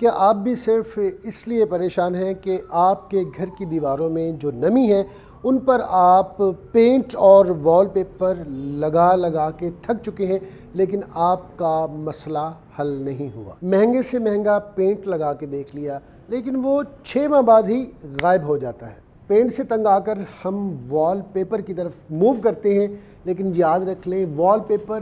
क्या आप भी सिर्फ इसलिए परेशान हैं कि आपके घर की दीवारों में जो नमी है उन पर आप पेंट और वॉलपेपर लगा लगा के थक चुके हैं, लेकिन आपका मसला हल नहीं हुआ? महंगे से महंगा पेंट लगा के देख लिया, लेकिन वो 6 माह बाद ही गायब हो जाता है। पेंट से तंग आकर हम वॉलपेपर की तरफ मूव करते हैं, लेकिन याद रख लें वॉलपेपर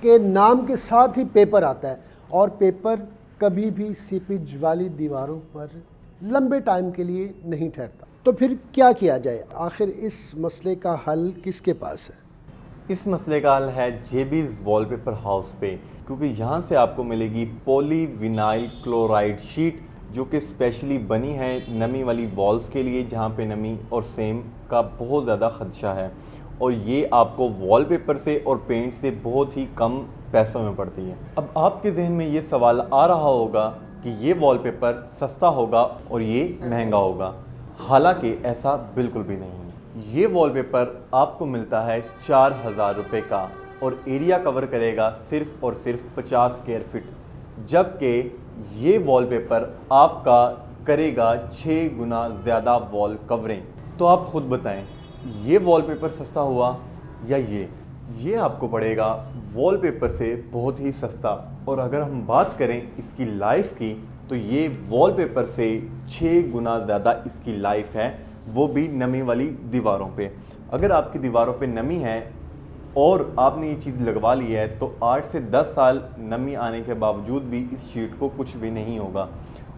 के नाम के साथ ही पेपर आता है और पेपर कभी भी सीपेज वाली दीवारों पर लंबे टाइम के लिए नहीं ठहरता। तो फिर क्या किया जाए? आखिर इस मसले का हल किसके पास है? इस मसले का हल है जेबीज वॉलपेपर हाउस पे, क्योंकि यहाँ से आपको मिलेगी पॉलीविनाइल क्लोराइड शीट जो कि स्पेशली बनी है नमी वाली वॉल्स के लिए, जहाँ पे नमी और सेम का बहुत ज़्यादा खदशा है। और ये आपको वॉलपेपर से और पेंट से बहुत ही कम पैसों में पड़ती है। अब आपके जहन में ये सवाल आ रहा होगा कि ये वॉलपेपर सस्ता होगा और ये महंगा होगा। हालांकि ऐसा बिल्कुल भी नहीं है। ये वॉलपेपर आपको मिलता है 4000 रुपये का और एरिया कवर करेगा सिर्फ और सिर्फ 50 स्क्वायर फीट, जबकि ये वॉलपेपर आपका करेगा 6 गुना ज़्यादा वॉल कवरिंग। तो आप खुद बताएं, ये वॉलपेपर सस्ता हुआ या ये आपको पड़ेगा वॉलपेपर से बहुत ही सस्ता। और अगर हम बात करें इसकी लाइफ की, तो ये वॉलपेपर से 6 गुना ज़्यादा इसकी लाइफ है, वो भी नमी वाली दीवारों पे। अगर आपकी दीवारों पे नमी है और आपने ये चीज़ लगवा ली है तो 8 से 10 साल नमी आने के बावजूद भी इस शीट को कुछ भी नहीं होगा।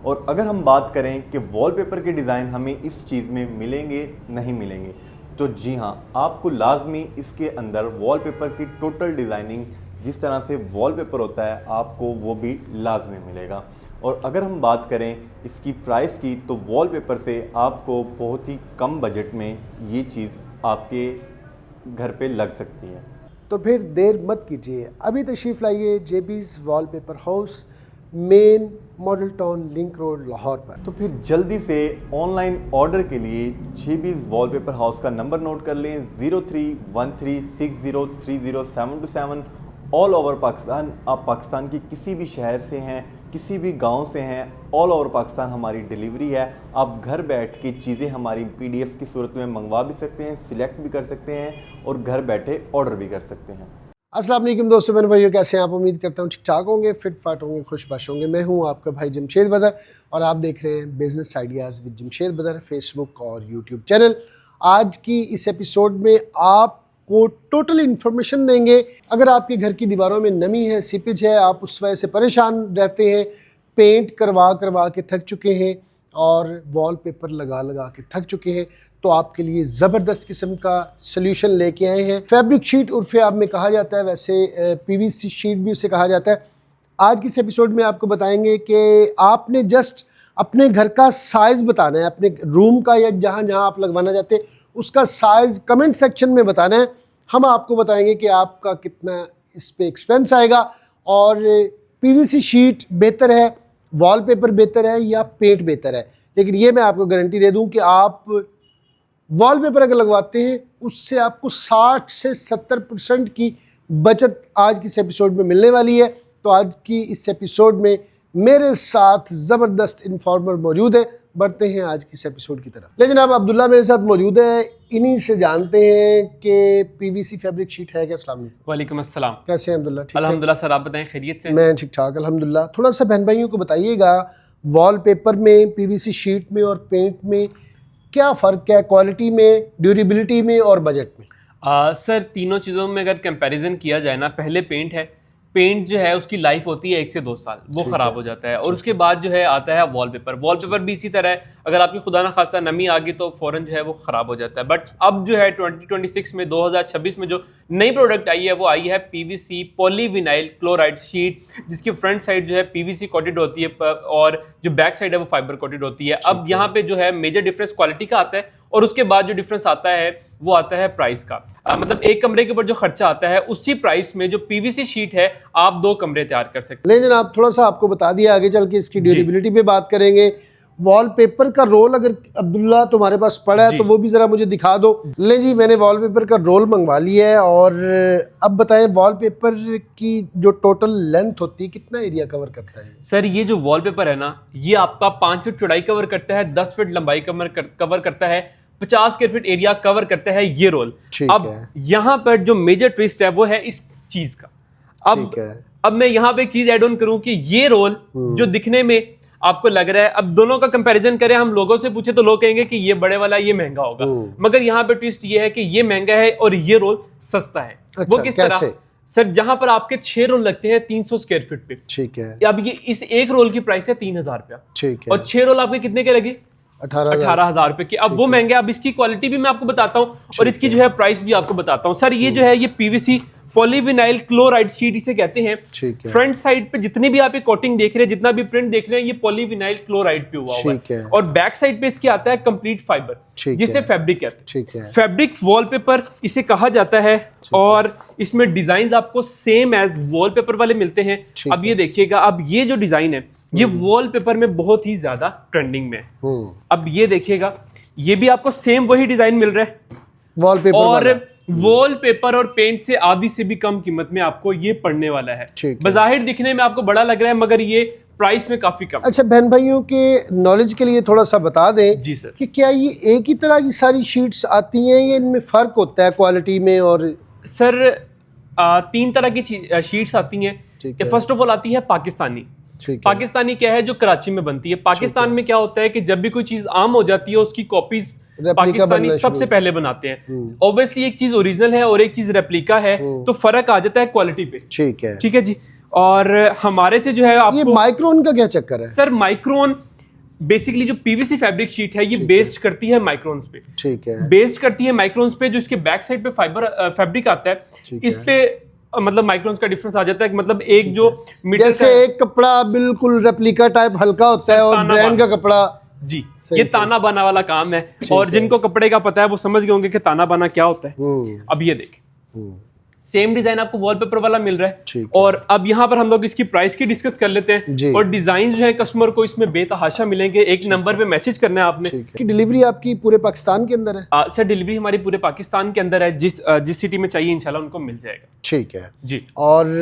और अगर हम बात करें कि वॉलपेपर के डिज़ाइन हमें इस चीज़ में मिलेंगे नहीं मिलेंगे, तो जी हाँ, आपको लाजमी इसके अंदर वॉलपेपर की टोटल डिज़ाइनिंग जिस तरह से वॉलपेपर होता है आपको वो भी लाजमी मिलेगा। और अगर हम बात करें इसकी प्राइस की, तो वॉलपेपर से आपको बहुत ही कम बजट में ये चीज़ आपके घर पे लग सकती है। तो फिर देर मत कीजिए, अभी तशरीफ़ लाइए JB's wallpaper house, main model town, link road, Lahore पर। तो फिर जल्दी से ऑनलाइन ऑर्डर के लिए जेबीज वॉलपेपर हाउस का नंबर नोट कर लें 031360302727। ऑल ओवर पाकिस्तान, आप पाकिस्तान की किसी भी शहर से हैं, किसी भी गांव से हैं, ऑल ओवर पाकिस्तान हमारी डिलीवरी है। आप घर बैठ के चीज़ें हमारी PDF की सूरत में मंगवा भी सकते हैं, सिलेक्ट भी कर सकते हैं और घर बैठे ऑर्डर भी कर सकते हैं। अस्सलाम वालेकुम दोस्तों, मेरे भाइयों, कैसे हैं आप? उम्मीद करता हूँ ठीक ठाक होंगे, फिट फाट होंगे, खुशबाश होंगे। मैं हूँ आपका भाई जमशेद बदर और आप देख रहे हैं बिज़नेस आइडियाज़ विद जमशेद बदर, फेसबुक और यूट्यूब चैनल। आज की इस एपिसोड में आपको टोटल इन्फॉर्मेशन देंगे। अगर आपके घर की दीवारों में नमी है, सीपेज है, आप उस वजह से परेशान रहते हैं, पेंट करवा करवा के थक चुके हैं और वॉलपेपर लगा लगा के थक चुके हैं, तो आपके लिए ज़बरदस्त किस्म का सल्यूशन लेके आए हैं। फैब्रिक शीट उर्फ़े आप में कहा जाता है, वैसे PVC शीट भी उसे कहा जाता है। आज की इस एपिसोड में आपको बताएंगे कि आपने जस्ट अपने घर का साइज़ बताना है, अपने रूम का या जहाँ जहाँ आप लगवाना चाहते हैं उसका साइज़ कमेंट सेक्शन में बताना है। हम आपको बताएंगे कि आपका कितना इस पर एक्सपेंस आएगा और PVC शीट बेहतर है, वॉलपेपर बेहतर है या पेंट बेहतर है। लेकिन ये मैं आपको गारंटी दे दूं कि आप वॉलपेपर अगर लगवाते हैं उससे आपको 60 से 70% की बचत आज की इस एपिसोड में मिलने वाली है। तो आज की इस एपिसोड में मेरे साथ ज़बरदस्त इन्फॉर्मर मौजूद है। बढ़ते हैं आज की इस एपिसोड की तरफ। लेकिन अब अब्दुल्ला मेरे साथ मौजूद है, इन्हीं से जानते हैं कि PVC फैब्रिक शीट है क्या? अस्सलाम वालेकुम। वालेकुम अस्सलाम। कैसे हैं अब्दुल्ला? ठीक है अल्हम्दुलिल्लाह सर, आप बताएं खैरियत से? मैं ठीक ठाक अल्हम्दुलिल्लाह। थोड़ा सा बहन भाइयों को बताइएगा, वॉलपेपर में, PVC शीट में और पेंट में क्या फ़र्क है, क्वालिटी में, ड्यूरेबिलिटी में और बजट में? सर, तीनों चीज़ों में अगर कंपैरिजन किया जाए ना, पहले पेंट है। पेंट जो है उसकी लाइफ होती है 1 से 2 साल, वो ख़राब हो जाता है। और उसके बाद जो है आता है वॉलपेपर। वॉलपेपर भी इसी तरह है, अगर आपकी खुदा ना खास्ता नमी आ गई तो फ़ौरन जो है वो ख़राब हो जाता है। बट अब जो है 2026 में, 2026 में जो नई प्रोडक्ट आई है वो आई है PVC पॉलीविनाइल क्लोराइड शीट, जिसकी फ्रंट साइड जो है PVC कोटेड होती है और जो बैक साइड है वो फाइबर कोटेड होती है। अब यहाँ पे जो है मेजर डिफरेंस क्वालिटी का आता है और उसके बाद जो डिफरेंस आता है वो आता है प्राइस का। मतलब एक कमरे के ऊपर जो खर्चा आता है उसी प्राइस में जो PVC शीट है आप 2 कमरे तैयार कर सकते हैं। ले जनाब, थोड़ा सा आपको बता दिया, आगे चल के इसकी ड्यूरेबिलिटी पे बात करेंगे, वॉलपेपर का रोल अगर अब्दुल्ला तुम्हारे पास पड़ा है तो वो भी जरा मुझे दिखा दो। ले जी, मैंने वॉलपेपर का रोल मंगवा लिया है। और अब बताएं वॉलपेपर की जो टोटल लेंथ होती है कितना एरिया कवर करता है? सर ये जो वॉलपेपर है ना, ये आपका 5 फीट चौड़ाई कवर करता है, 10 फीट लंबाई कवर करता है, 50 स्क्वायर फीट एरिया कवर करता है ये रोल। अब यहाँ पर जो मेजर ट्विस्ट है वो है इस चीज का। अब मैं यहाँ पे एक चीज ऐड ऑन करूं कि ये रोल जो दिखने में आपको लग रहा है, अब दोनों का कंपैरिजन करें, हम लोगों से पूछे तो लोग कहेंगे कि ये बड़े वाला ये महंगा होगा, मगर यहाँ पे ट्विस्ट ये है कि ये महंगा है और ये रोल सस्ता है। अच्छा, वो किस तरह? सर जहां पर आपके 6 रोल लगते हैं 300 स्क्वायर फीट पे, ठीक है, अब ये इस एक रोल की प्राइस है 3000 रुपया, ठीक है, और 6 रोल आपके कितने के लगे? 18,000 रुपए की। अब वो महंगे। अब इसकी क्वालिटी भी मैं आपको बताता हूँ और इसकी जो है प्राइस भी आपको बताता हूँ। सर ये जो है ये पीवीसी पॉलीविनाइल क्लोराइड शीट इसे कहते हैं। फ्रंट साइड पे जितनी भी आप ये कोटिंग देख रहे हैं, जितना भी प्रिंट देख रहे हैं, ये पॉलीविनाइल क्लोराइड पे हुआ है। और बैक साइड पे इसके आता है कंप्लीट फाइबर, जिसे फैब्रिक कहते हैं। फैब्रिक वॉलपेपर इसे कहा जाता है और इसमें डिजाइन आपको सेम एज वॉलपेपर वाले मिलते हैं। अब ये देखिएगा, अब ये जो डिजाइन है ये वॉलपेपर में बहुत ही ज्यादा ट्रेंडिंग में है। अब ये देखिएगा, ये भी आपको सेम वही डिजाइन मिल रहा है वॉलपेपर, और वॉलपेपर और पेंट से आधी से भी कम कीमत में आपको ये पड़ने वाला है। बज़ाहिर दिखने में आपको बड़ा लग रहा है मगर ये प्राइस में काफी कम। अच्छा, बहन भाइयों के नॉलेज के लिए थोड़ा सा बता दें जी सर कि क्या ये एक ही तरह की सारी शीट्स आती हैं या इनमें फर्क होता है क्वालिटी में? और सर 3 तरह की शीट्स आती हैं। फर्स्ट ऑफ ऑल आती है पाकिस्तानी। पाकिस्तानी क्या है? जो कराची में बनती है। पाकिस्तान में क्या होता है कि जब भी कोई चीज आम हो जाती है उसकी कॉपीज पाकिस्तानी सबसे पहले बनाते हैं। ऑब्वियसली एक चीज ओरिजिनल है और एक चीज रेप्लिका है, तो फर्क आ जाता है क्वालिटी पे। ठीक है जी। और हमारे से जो है आपको ये माइक्रोन का क्या चक्कर है? सर माइक्रोन बेसिकली जो पीवीसी फैब्रिक शीट है ये बेस्ड करती है माइक्रोन्स पे। ठीक है, बेस्ड करती है माइक्रोन्स पे। जो इसके बैक साइड पे फाइबर फैब्रिक आता है, इस पे मतलब माइक्रोन्स का डिफरेंस आ जाता है। मतलब एक जो मीटर जैसे एक कपड़ा बिल्कुल रेप्लिका टाइप हल्का होता है और ब्रांड का कपड़ा जी ये ताना बाना वाला काम है। और जिनको कपड़े का पता है वो समझ गए होंगे कि ताना बाना क्या होता है। अब ये देखें, सेम डिजाइन आपको वॉलपेपर वाला मिल रहा है। और अब यहाँ पर हम लोग इसकी प्राइस की डिस्कस कर लेते हैं। और डिजाइन जो है कस्टमर को इसमें बेतहाशा मिलेंगे। एक नंबर पे मैसेज करना है आपने। डिलीवरी आपकी पूरे पाकिस्तान के अंदर है? सर डिलीवरी हमारी पूरे पाकिस्तान के अंदर है। जिस सिटी में चाहिए इंशाल्लाह उनको मिल जाएगा। ठीक है जी। और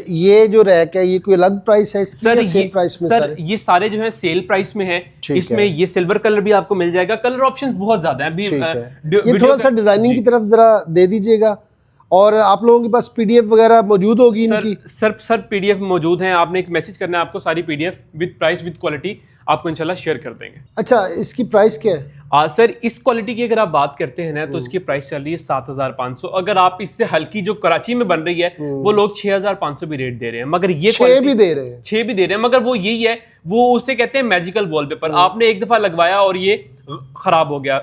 ये जो रैक है ये कोई अलग प्राइस है सर? सेल प्राइस में? सर ये सारे जो है सेल प्राइस में है। इसमें ये सिल्वर कलर भी आपको मिल जाएगा। कलर ऑप्शन बहुत ज्यादा है। अभी थोड़ा सा डिजाइनिंग की तरफ जरा दे दीजिएगा। और आप लोगों के पास पीडीएफ वगैरह मौजूद होगी इनकी? सर पीडीएफ मौजूद हैं। आपने एक मैसेज करना है, आपको सारी PDF with price with quality आपको इंशाल्लाह शेयर कर देंगे। अच्छा, इसकी प्राइस क्या है? सर इस क्वालिटी की अगर आप बात करते हैं ना तो इसकी प्राइस चल रही है 7500। अगर आप इससे हल्की जो कराची में बन रही है वो लोग 6500 भी रेट दे रहे हैं। मगर ये 6 भी दे रहे हैं मगर वो यही है, वो उसे कहते हैं मैजिकल वॉलपेपर। आपने एक दफा लगवाया और ये खराब हो गया,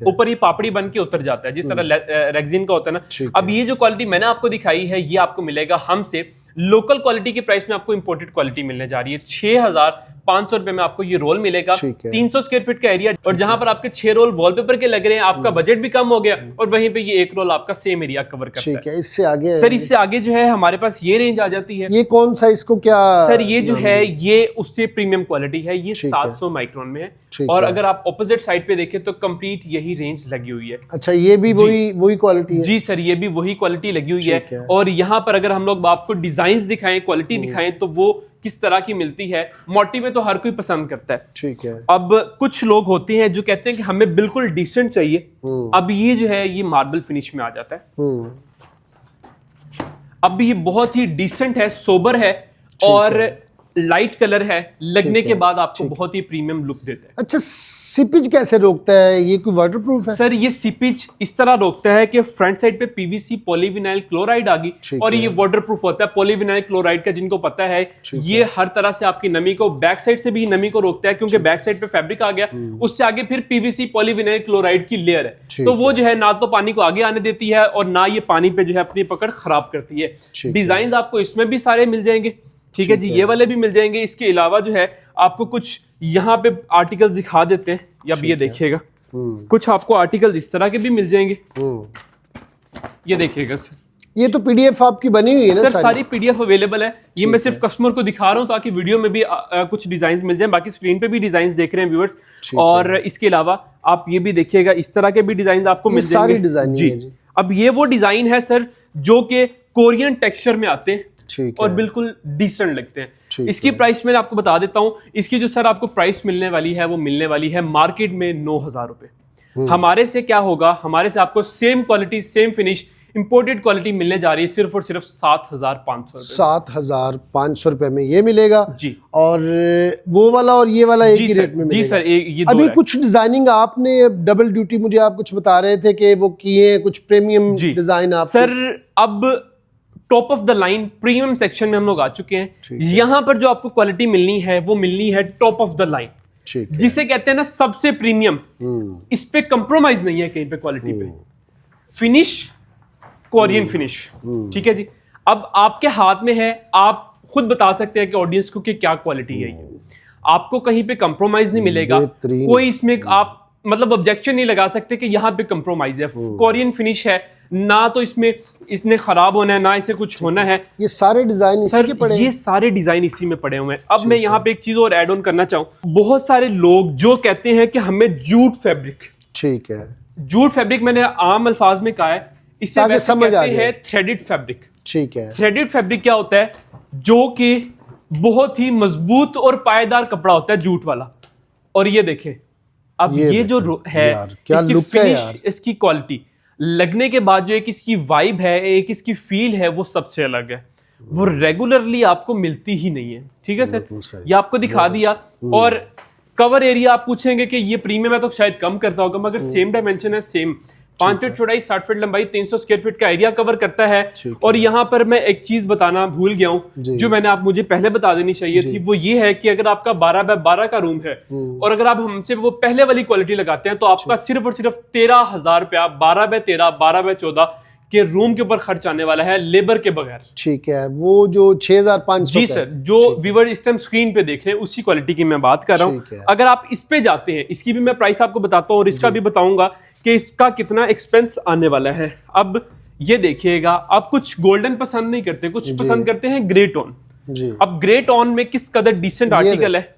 ऊपर ये पापड़ी बन के उतर जाता है जिस तरह रेक्सिन का होता है ना। अब ये जो क्वालिटी मैंने आपको दिखाई है ये आपको मिलेगा हमसे लोकल क्वालिटी के प्राइस में। आपको इंपोर्टेड क्वालिटी मिलने जा रही है। 6500 रुपए में आपको ये रोल मिलेगा। 300 स्क्वायर फीट का एरिया, और जहां पर आपके 6 रोल वॉलपेपर के लग रहे हैं, आपका बजट भी कम हो गया और वहीं पे ये एक रोल आपका सेम एरिया कवर करता है। इससे आगे सर, इससे आगे जो है हमारे पास ये रेंज आ जाती है। ये कौन सा, इसको क्या सर? ये जो है ये उससे प्रीमियम क्वालिटी है। ये 700 माइक्रोन में है। और अगर आप ऑपोजिट साइड पे देखें तो कंप्लीट यही रेंज लगी हुई है। अच्छा, ये भी वही क्वालिटी है? जी सर, ये भी वही क्वालिटी लगी हुई है। और यहाँ पर अगर हम लोग आपको डिजाइन दिखाएं, क्वालिटी दिखाएं तो वो किस तरह की मिलती है। मोटी में तो हर कोई पसंद करता है। ठीक है। अब कुछ लोग होते हैं जो कहते हैं कि हमें बिल्कुल डिसेंट चाहिए। अब ये जो है ये मार्बल फिनिश में आ जाता है। अब ये बहुत ही डिसेंट है, सोबर है और लाइट कलर है। लगने के बाद आपको बहुत ही प्रीमियम लुक देता है। अच्छा, सीपेज कैसे रोकता है? ये कोई वाटरप्रूफ है? सर ये सीपेज इस तरह रोकता है कि फ्रंट साइड पे पीवीसी पॉलीविनाइल क्लोराइड आ गई और ये वाटरप्रूफ होता है। पॉलीविनाइल क्लोराइड का जिनको पता है ये हर तरह से आपकी नमी को, बैक साइड से भी नमी को रोकता है क्योंकि बैक साइड पे फैब्रिक आ गया, उससे आगे फिर पीवीसी पॉलीविनाइल क्लोराइड की लेयर है। तो वो जो है ना तो पानी को आगे आने देती है और ना ये पानी पे जो है अपनी पकड़ खराब करती है। डिजाइन आपको इसमें भी सारे मिल जाएंगे। ठीक है जी, ये वाले भी मिल जाएंगे। इसके अलावा जो है आपको कुछ यहाँ पे आर्टिकल्स दिखा देते हैं। या ये देखिएगा, कुछ आपको आर्टिकल्स इस तरह के भी मिल जाएंगे। ये देखिएगा, ये तो पीडीएफ आपकी बनी हुई है ना सर सारी पीडीएफ अवेलेबल है। ये मैं सिर्फ कस्टमर को दिखा रहा हूँ ताकि वीडियो में भी कुछ डिजाइन मिल जाए, बाकी स्क्रीन पे भी डिजाइन देख रहे हैं व्यूअर्स। और इसके अलावा आप ये भी देखिएगा, इस तरह के भी डिजाइन आपको मिल जाएंगे। सारी डिजाइन जी। अब ये वो डिजाइन है सर जो कि कोरियन टेक्सचर में आते हैं और बिल्कुल डिसेंट लगते हैं। इसकी प्राइस मैं आपको बता देता हूँ। इसकी जो सर आपको प्राइस मिलने वाली है वो मिलने वाली है मार्केट में 9,000 रुपए। हमारे से क्या होगा, हमारे से आपको same quality same finish imported quality मिलने जा रही है सिर्फ और सिर्फ 7,500 रुपए। 7,500 रुपए में ये मिलेगा जी। और वो वाला और ये वाला एक ही रेट में मिलेगा। जी सर, ये दो अभी कुछ डिजाइनिंग आपने डबल ड्यूटी, मुझे आप कुछ बता रहे थे कि वो किए कुछ प्रीमियम डिजाइन आप सर। अब top of the line premium section में हम लोग आ चुके हैं। यहाँ पर जो आपको क्वालिटी मिलनी है वो मिलनी है टॉप ऑफ द लाइन, जिसे कहते हैं ना सबसे प्रीमियम। इस पे कंप्रोमाइज नहीं है कहीं पे क्वालिटी पे। फिनिश कोरियन फिनिश, ठीक है जी। अब आपके हाथ में है, आप खुद बता सकते हैं कि ऑडियंस को कि क्या क्वालिटी है ये। आपको कहीं पे कंप्रोमाइज नहीं मिलेगा, कोई इसमें आप मतलब ऑब्जेक्शन नहीं लगा सकते कि यहाँ पे कंप्रोमाइज है। कोरियन फिनिश है ना, तो इसने खराब होना है ना इसे कुछ होना है। ये सारे डिजाइन इसी के पड़े हैं? ये सारे डिजाइन इसी में पड़े हुए हैं। अब मैं यहाँ पे एक चीज और ऐड ऑन करना चाहूँ। बहुत सारे लोग जो कहते हैं कि हमें जूट फैब्रिक, ठीक है, जूट फैब्रिक मैंने आम अल्फाज में कहा है, इसे वैसे समझ कहते हैं थ्रेडेड फैब्रिक। ठीक है। थ्रेडेड फैब्रिक क्या होता है, जो कि बहुत ही मजबूत और पायदार कपड़ा होता है जूट वाला। और ये देखें, अब ये जो है इसकी फिनिश, इसकी क्वालिटी लगने के बाद जो एक इसकी वाइब है, एक इसकी फील है, वो सबसे अलग है। वो रेगुलरली आपको मिलती ही नहीं है। ठीक है सर, ये आपको दिखा दिया। और कवर एरिया आप पूछेंगे कि ये प्रीमियम है तो शायद कम करता होगा, मगर सेम डायमेंशन है, सेम 5 फीट चौड़ाई 60 फीट लंबाई 300 स्क्वायर फीट का एरिया कवर करता है। और यहाँ पर मैं एक चीज बताना भूल गया हूँ जो मैंने आप मुझे पहले बता देनी चाहिए थी। वो ये है कि अगर आपका 12x12 का रूम है और अगर आप हमसे वो पहले वाली क्वालिटी लगाते हैं तो आपका सिर्फ और सिर्फ 13,000 रुपया 12x13 12x14 के रूम के ऊपर खर्च आने वाला है, लेबर के बगैर। ठीक है, वो जो 6,500। जी सर, जो व्यूअर इस टाइम स्क्रीन पे देख रहे हैं उसी क्वालिटी की मैं बात कर रहा हूँ। अगर आप इस पे जाते हैं, इसकी भी मैं प्राइस आपको बताता हूँ और इसका भी बताऊंगा कि इसका कितना एक्सपेंस आने वाला है। अब ये देखिएगा, आप कुछ गोल्डन पसंद नहीं करते, कुछ पसंद करते हैं ग्रे टोन। अब ग्रे टोन में किस कदर डिसेंट आर्टिकल है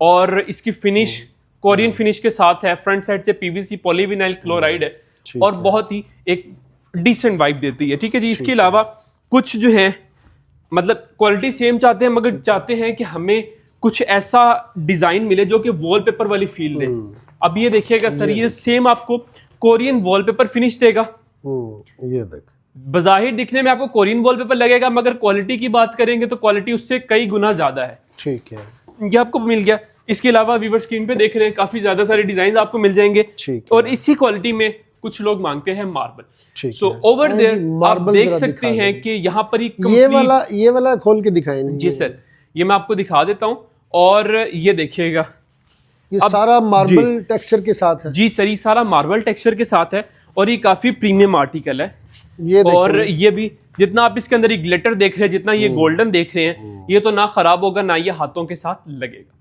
और इसकी फिनिश कोरियन फिनिश के साथ है। फ्रंट साइड से पीवीसी पॉलीविनाइल क्लोराइड है और बहुत ही एक डिसेंट वाइब देती है। ठीक है जी। इसके अलावा कुछ जो है मतलब क्वालिटी सेम चाहते हैं, मगर चाहते हैं कि हमें कुछ ऐसा डिजाइन मिले जो कि वॉलपेपर वाली फील दे। अब ये देखिएगा सर, ये सेम आपको कोरियन वॉलपेपर फिनिश देगा। ये देख, बज़ाहिर दिखने में आपको कोरियन वॉलपेपर लगेगा, मगर क्वालिटी की बात करेंगे तो क्वालिटी उससे कई गुना ज्यादा है। ठीक है, ये आपको मिल गया। इसके अलावा व्यूअर स्क्रीन पे देख रहे हैं काफी ज्यादा सारे डिजाइन आपको मिल जाएंगे और इसी क्वालिटी में कुछ लोग मांगते हैं मार्बल। सो ओवर देयर आप देख सकते हैं कि यहाँ पर ये वाला खोल के दिखाएं। जी सर, ये मैं आपको दिखा देता हूँ और ये देखिएगा, ये सारा मार्बल टेक्सचर के साथ है। जी सर, ये सारा मार्बल टेक्सचर के साथ है और ये काफी प्रीमियम आर्टिकल है। ये और ये भी जितना आप इसके अंदर ये ग्लिटर देख रहे हैं, जितना ये गोल्डन देख रहे हैं, ये तो ना खराब होगा ना ये हाथों के साथ लगेगा।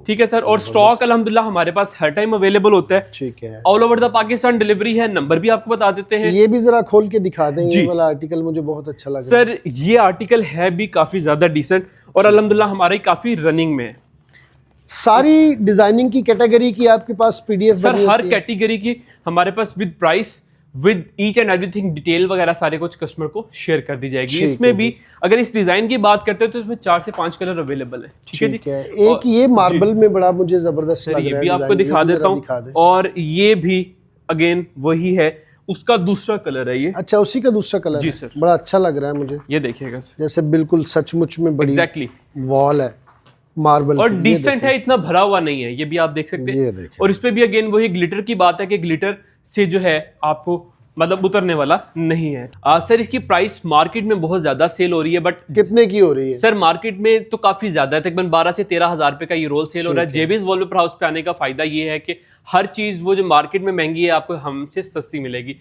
ठीक है सर। और स्टॉक अल्हम्दुलिल्लाह हमारे पास हर टाइम अवेलेबल होता है। ठीक है, all over the Pakistan delivery है। नंबर भी आपको बता देते हैं। ये भी जरा खोल के दिखा दें। ये वाला आर्टिकल मुझे बहुत अच्छा लगा सर। ये आर्टिकल है भी काफी ज्यादा डिसेंट और अल्हम्दुलिल्लाह हमारी काफी रनिंग में है। सारी डिजाइनिंग की कैटेगरी की आपके पास पीडीएफ सर, हर कैटेगरी की हमारे पास with price, with each and everything detail वगैरह सारे कुछ कस्टमर को शेयर कर दी जाएगी। इसमें भी अगर इस डिजाइन की बात करते हैं तो इसमें 4 से 5 कलर अवेलेबल है। ठीक है जी। एक ये मार्बल में बड़ा मुझे जबरदस्त लग रहा है, ये भी आपको दिखा देता हूँ। और ये भी अगेन वही है, उसका दूसरा कलर है ये। अच्छा, उसी का दूसरा कलर जी है। सर, बड़ा अच्छा लग रहा है मुझे। ये देखिएगा जैसे बिल्कुल सचमुच में बड़ी एग्जैक्टली वॉल है मार्बल और डिसेंट है, इतना भरा हुआ नहीं है। ये भी आप देख सकते हैं। और इस पे भी अगेन वही ग्लिटर की बात है कि ग्लिटर से जो है आपको मतलब उतरने वाला नहीं है। सर, इसकी प्राइस मार्केट में बहुत ज्यादा सेल हो रही है, बट कितने की हो रही है? सर, मार्केट में तो काफी ज्यादा है, तकरीबन 12 से 13,000 रुपए का ये रोल सेल हो रहा है। जेबीज वॉलपेपर हाउस पे आने का फायदा ये है कि हर चीज वो जो मार्केट में महंगी है आपको हमसे सस्ती मिलेगी।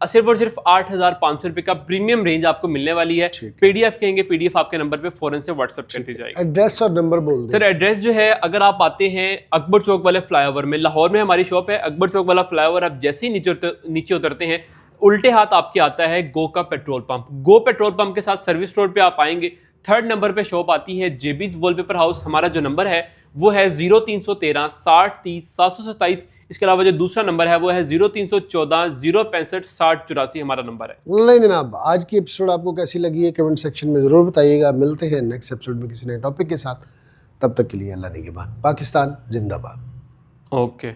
सिर्फ और सिर्फ 8,500 रुपए का प्रीमियम रेंज आपको मिलने वाली है। पीडीएफ कहेंगे, पीडीएफ आपके नंबर पे फौरन से व्हाट्सएप कर दी जाएगी। एड्रेस और नंबर बोल दो। सर, एड्रेस जो है, अगर आप आते हैं अकबर चौक वाले फ्लाईओवर में, लाहौर में हमारी शॉप है। अकबर चौक वाला फ्लाईओवर आप जैसे ही नीचे उतरते हैं, उल्टे हाथ आपके आता है गो का पेट्रोल पंप। गो पेट्रोल पंप के साथ सर्विस रोड पे आप आएंगे, 3rd नंबर पे शॉप आती है जेबीज वॉलपेपर हाउस। हमारा जो नंबर है वो है 0313 60 30 727। इसके अलावा जो दूसरा नंबर है वो है 0314 065 60 84 हमारा नंबर है। नहीं जनाब, आज की एपिसोड आपको कैसी लगी है कमेंट सेक्शन में ज़रूर बताइएगा। मिलते हैं नेक्स्ट एपिसोड में किसी नए टॉपिक के साथ। तब तक के लिए अल्लाह निगहबान। पाकिस्तान जिंदाबाद। ओके।